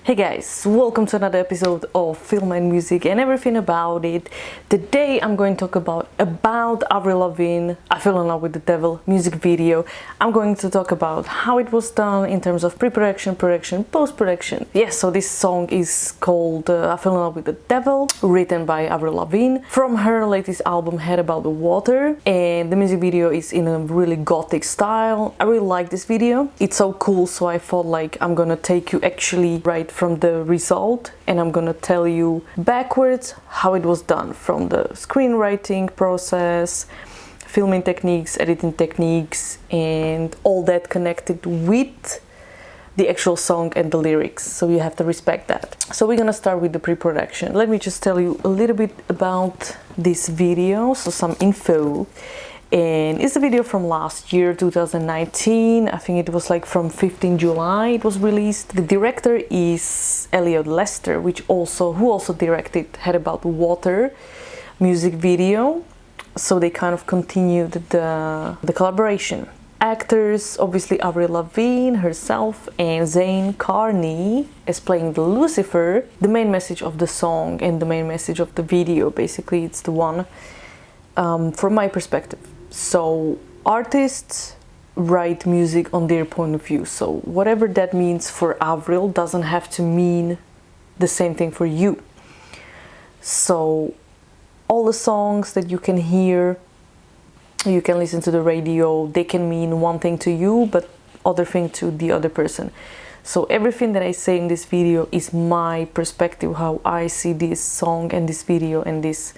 Hey guys, welcome to another episode of Film and Music and everything about it. Today I'm going to talk about Avril Lavigne, I Fell in Love with the Devil music video. I'm going to talk about how it was done in terms of pre-production, production, post-production. Yes, so this song is called I Fell in Love with the Devil, written by Avril Lavigne from her latest album Head About the Water, and the music video is in a really gothic style. I really like this video. It's so cool, so I thought like I'm gonna take you actually right from the result and I'm gonna tell you backwards how it was done, from the screenwriting process, filming techniques, editing techniques, and all that connected with the actual song and the lyrics, so you have to respect that. So we're gonna start with the pre-production. Let me just tell you a little bit about this video, so some info. And it's a video from last year, 2019. I think it was like from 15 July it was released. The director is Elliott, who also directed Head About the Water music video. So they kind of continued the collaboration. Actors, obviously Avril Lavigne herself and Zane, Carney is playing the Lucifer. The main message of the song and the main message of the video, basically it's the one from my perspective. So artists write music on their point of view, so whatever that means for Avril doesn't have to mean the same thing for you. So all the songs that you can hear, you can listen to the radio, they can mean one thing to you but other thing to the other person. So everything that I say in this video is my perspective, how I see this song and this video and these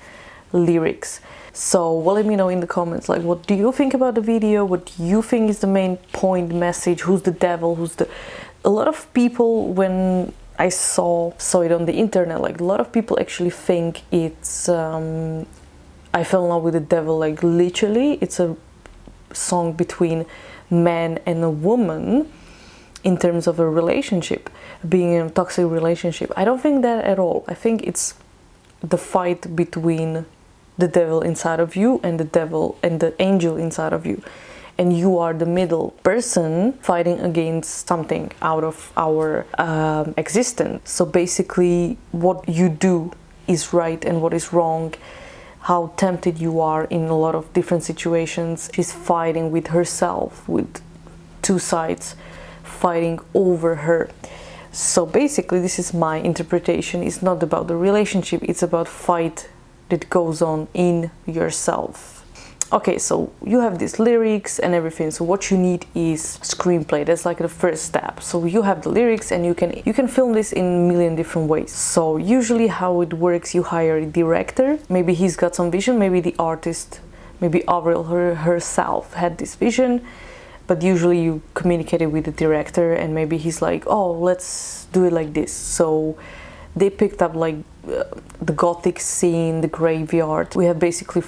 lyrics. So let me know in the comments, like, what do you think about the video? What do you think is the main point message? Who's the devil? A lot of people, when I saw it on the internet, like a lot of people actually think it's I Fell in Love with the Devil, like literally it's a song between man and a woman in terms of a relationship, being in a toxic relationship. I don't think that at all. I think it's the fight between the devil inside of you and the devil and the angel inside of you, and you are the middle person fighting against something out of our existence. So basically what you do is right and what is wrong, how tempted you are in a lot of different situations. She's fighting with herself, with two sides fighting over her. So basically this is my interpretation. It's not about the relationship, it's about fight that goes on in yourself. Okay, so you have these lyrics and everything, so what you need is screenplay. That's like the first step. So you have the lyrics and you can film this in a million different ways. So usually how it works, you hire a director, maybe he's got some vision, maybe the artist, maybe Avril herself had this vision, but usually you communicated with the director and maybe he's like, oh, let's do it like this. So they picked up like the gothic scene, the graveyard. We have basically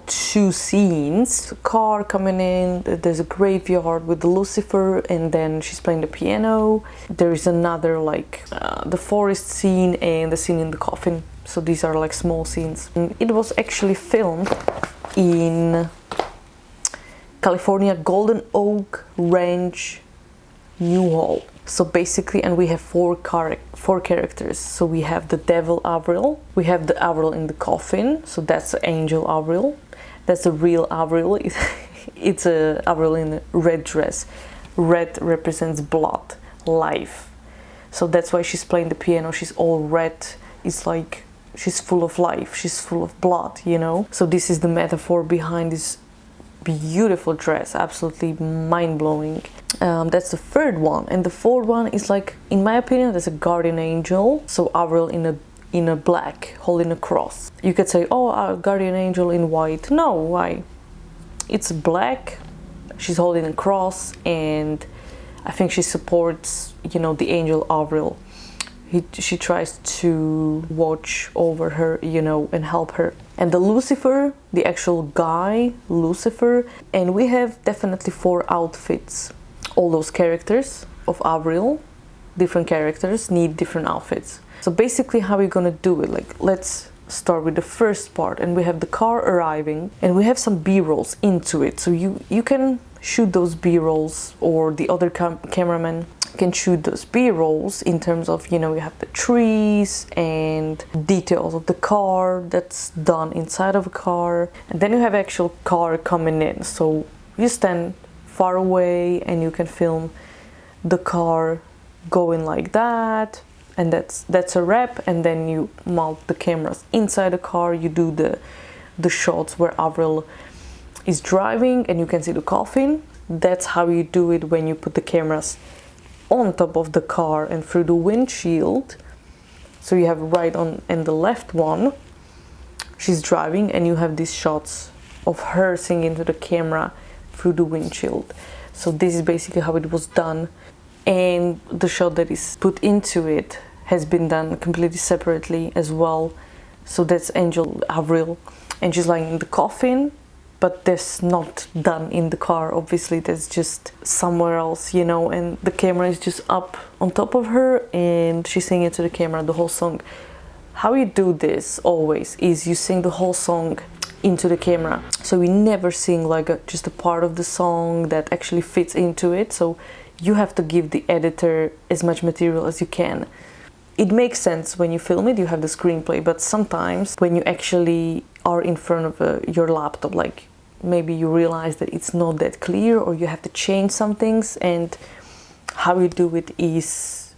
two scenes. Car coming in, there's a graveyard with the Lucifer, and then she's playing the piano. There is another like the forest scene and the scene in the coffin. So these are like small scenes. And it was actually filmed in California, Golden Oak Ranch, New Hall. So basically, and we have four characters. So we have the devil Avril, we have the Avril in the coffin, so that's the angel Avril, that's the real Avril. It's a Avril in a red dress. Red represents blood, life. So that's why she's playing the piano, she's all red. It's like she's full of life, she's full of blood, you know. So this is the metaphor behind this beautiful dress, absolutely mind-blowing. That's the third one, and the fourth one is like, in my opinion, there's a guardian angel. So Avril in a black holding a cross. You could say, oh, a guardian angel in white. No, why? It's black, she's holding a cross, and I think she supports, you know, the angel Avril. She tries to watch over her, you know, and help her. And the Lucifer, the actual guy, Lucifer, and we have definitely four outfits. All those characters of Avril, different characters, need different outfits. So basically how we're gonna do it, like, let's start with the first part, and we have the car arriving, and we have some B-rolls into it. So you can shoot those B-rolls, or the other cameraman can shoot those B-rolls in terms of, you know, you have the trees and details of the car that's done inside of a car, and then you have actual car coming in. So you stand far away and you can film the car going like that, and that's a wrap. And then you mount the cameras inside the car. You do the shots where Avril is driving and you can see the coffin. That's how you do it when you put the cameras on top of the car and through the windshield. So you have right on and the left one, she's driving, and you have these shots of her singing to the camera through the windshield. So this is basically how it was done, and the shot that is put into it has been done completely separately as well. So that's Angel Avril, and she's lying in the coffin, but that's not done in the car, obviously. That's just somewhere else, you know, and the camera is just up on top of her and she's singing to the camera the whole song. How you do this always is you sing the whole song into the camera. So we never sing like just a part of the song that actually fits into it. So you have to give the editor as much material as you can. It makes sense when you film it, you have the screenplay, but sometimes when you actually are in front of your laptop, like maybe you realize that it's not that clear, or you have to change some things, and how you do it is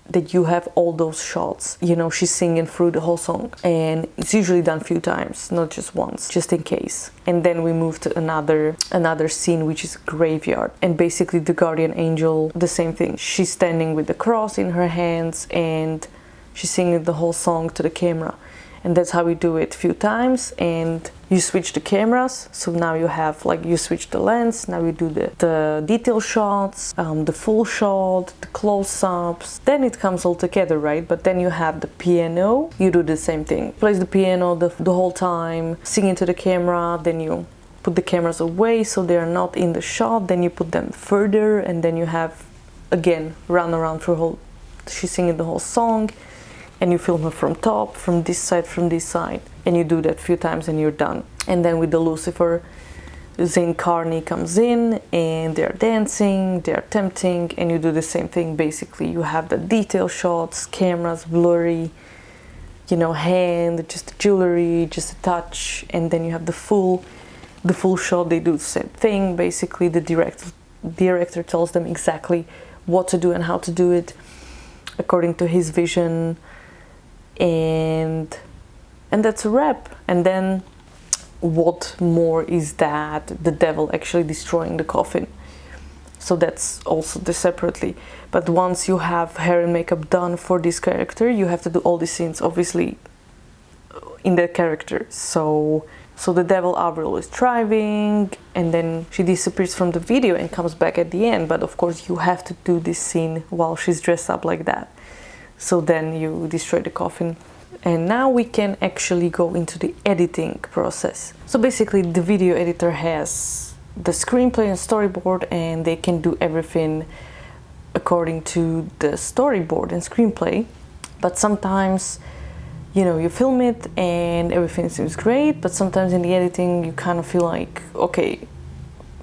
that you have all those shots, you know, she's singing through the whole song, and it's usually done a few times, not just once, just in case. And then we move to another scene, which is graveyard, and basically the guardian angel, the same thing. She's standing with the cross in her hands and she's singing the whole song to the camera. And that's how we do it a few times, and you switch the cameras. So now you have, like, you switch the lens, now you do the detail shots, the full shot, the close-ups, then it comes all together, right? But then you have the piano, you do the same thing, plays the piano the whole time, singing to the camera, then you put the cameras away so they are not in the shot, then you put them further, and then you have, again, run around through whole, she's singing the whole song, and you film her from top, from this side, and you do that a few times and you're done. And then with the Lucifer, Zane Carney comes in and they're dancing, they're tempting, and you do the same thing. Basically, you have the detail shots, cameras blurry, you know, hand, just the jewelry, just a touch, and then you have the full shot. They do the same thing. Basically, the director tells them exactly what to do and how to do it according to his vision. And that's a wrap. And then what more is that the devil actually destroying the coffin. So that's also separately. But once you have hair and makeup done for this character, you have to do all these scenes obviously in that character. So the devil Avril is driving, and then she disappears from the video and comes back at the end. But of course you have to do this scene while she's dressed up like that. So then you destroy the coffin. And now we can actually go into the editing process. So basically the video editor has the screenplay and storyboard, and they can do everything according to the storyboard and screenplay. But sometimes, you know, you film it and everything seems great, but sometimes in the editing you kind of feel like, okay,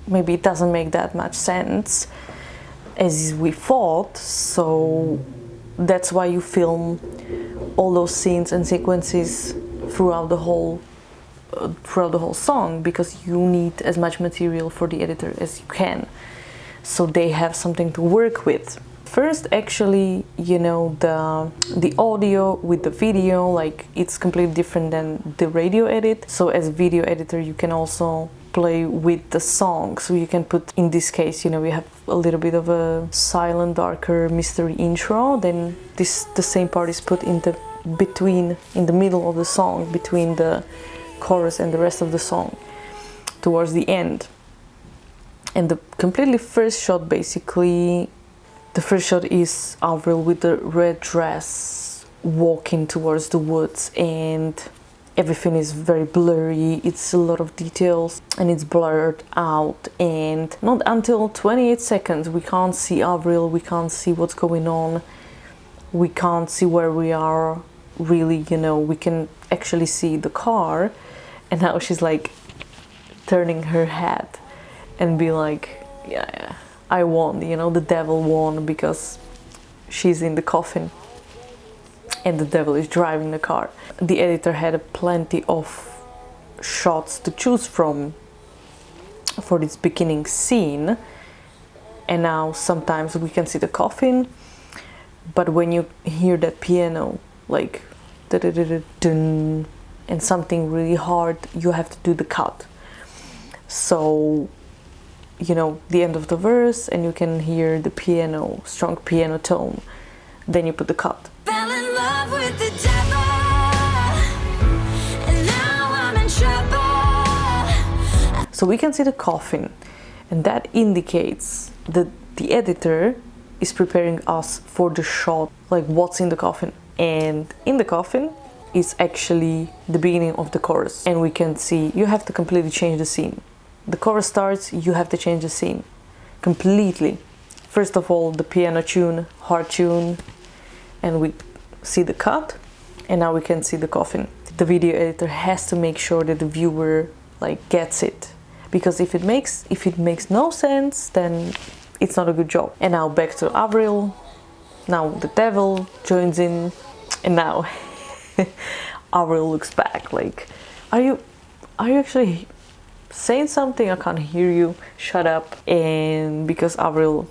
maybe it doesn't make that much sense as we thought. So that's why you film all those scenes and sequences throughout the whole song, because you need as much material for the editor as you can, so they have something to work with. First, actually, you know, the audio with the video, like, it's completely different than the radio edit. So as a video editor, you can also play with the song. So you can put, in this case, you know, we have a little bit of a silent, darker mystery intro, then the same part is put in the middle of the song, between the chorus and the rest of the song, towards the end. And the completely first shot, basically, the first shot is Avril with the red dress walking towards the woods, and everything is very blurry. It's a lot of details and it's blurred out, and not until 28 seconds we can't see Avril, we can't see what's going on, we can't see where we are really, you know. We can actually see the car, and now she's like turning her head and be like, yeah, I won, you know, the devil won because she's in the coffin and the devil is driving the car. The editor had plenty of shots to choose from for this beginning scene, and now sometimes we can see the coffin, but when you hear that piano like da-da-da-da-dun, and something really hard, you have to do the cut. So, you know, the end of the verse and you can hear the piano, strong piano tone, then you put the cut. Fell in love with the devil, and now I'm in trouble. So we can see the coffin, and that indicates that the editor is preparing us for the shot, like what's in the coffin. And in the coffin is actually the beginning of the chorus, and we can see you have to completely change the scene. The chorus starts, you have to change the scene completely. First of all, the piano tune, hard tune, and we see the cut, and now we can see the coffin. The video editor has to make sure that the viewer like gets it, because if it makes no sense, then it's not a good job. And now back to Avril. Now the devil joins in, and now Avril looks back like, are you actually saying something? I can't hear you, shut up. And because Avril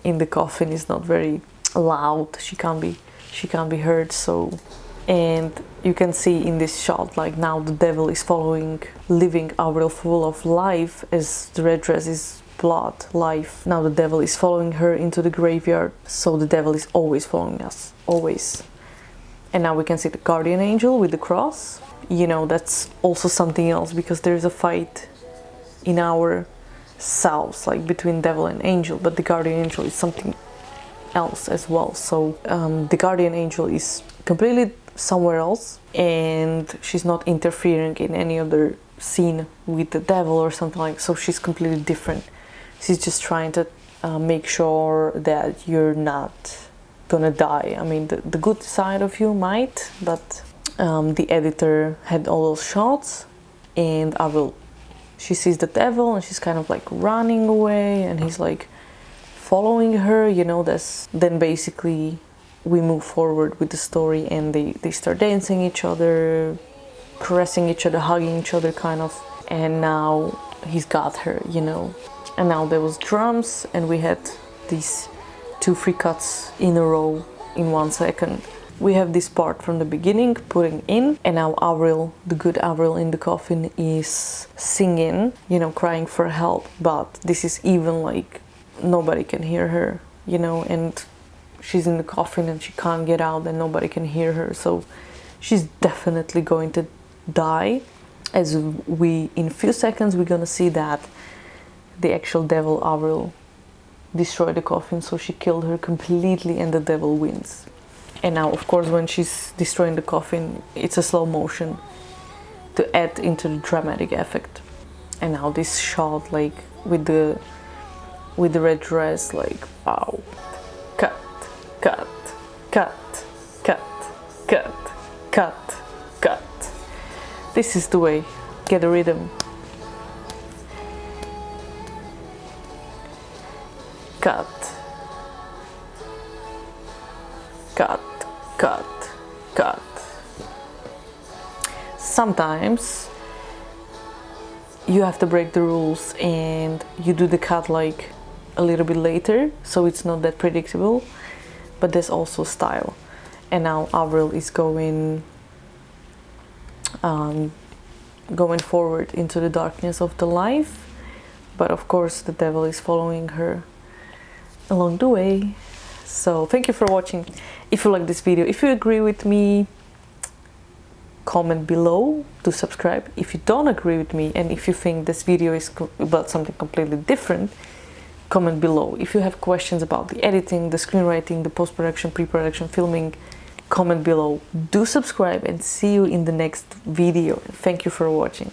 in the coffin is not very loud, she can't be heard. So, and you can see in this shot like now the devil is leaving Avril full of life, as the red dress is blood, life. Now the devil is following her into the graveyard, so the devil is always following us, always. And now we can see the guardian angel with the cross. You know, that's also something else, because there's a fight in our selves, like between devil and angel, but the guardian angel is something else as well. So the guardian angel is completely somewhere else, and she's not interfering in any other scene with the devil or something like. So she's completely different. She's just trying to make sure that you're not gonna die. I mean, the good side of you might, but the editor had all those shots, and she sees the devil and she's kind of like running away, and he's like following her, you know. Then basically we move forward with the story, and they start dancing each other, caressing each other, hugging each other kind of, and now he's got her, you know. And now there was drums, and we had these 2 free cuts in a row in 1 second. We have this part from the beginning putting in, and now Avril, the good Avril in the coffin, is singing, you know, crying for help, but this is even like nobody can hear her, you know, and she's in the coffin and she can't get out and nobody can hear her, so she's definitely going to die. As we, in a few seconds, we're gonna see that the actual devil Avril destroyed the coffin, so she killed her completely and the devil wins. And now, of course, when she's destroying the coffin, it's a slow motion to add into the dramatic effect. And now this shot, like with the red dress, like wow, cut, cut, cut, cut, cut, cut, cut. This is the way. Get a rhythm. Cut, cut, cut, cut. Sometimes you have to break the rules and you do the cut like a little bit later, so it's not that predictable, but there's also style. And now Avril is going forward into the darkness of the life, but of course the devil is following her along the way. So thank you for watching. If you like this video, if you agree with me, comment below to subscribe. If you don't agree with me, and if you think this video is about something completely different, comment below. If you have questions about the editing, the screenwriting, the post-production, pre-production, filming, comment below. Do subscribe, and see you in the next video. Thank you for watching.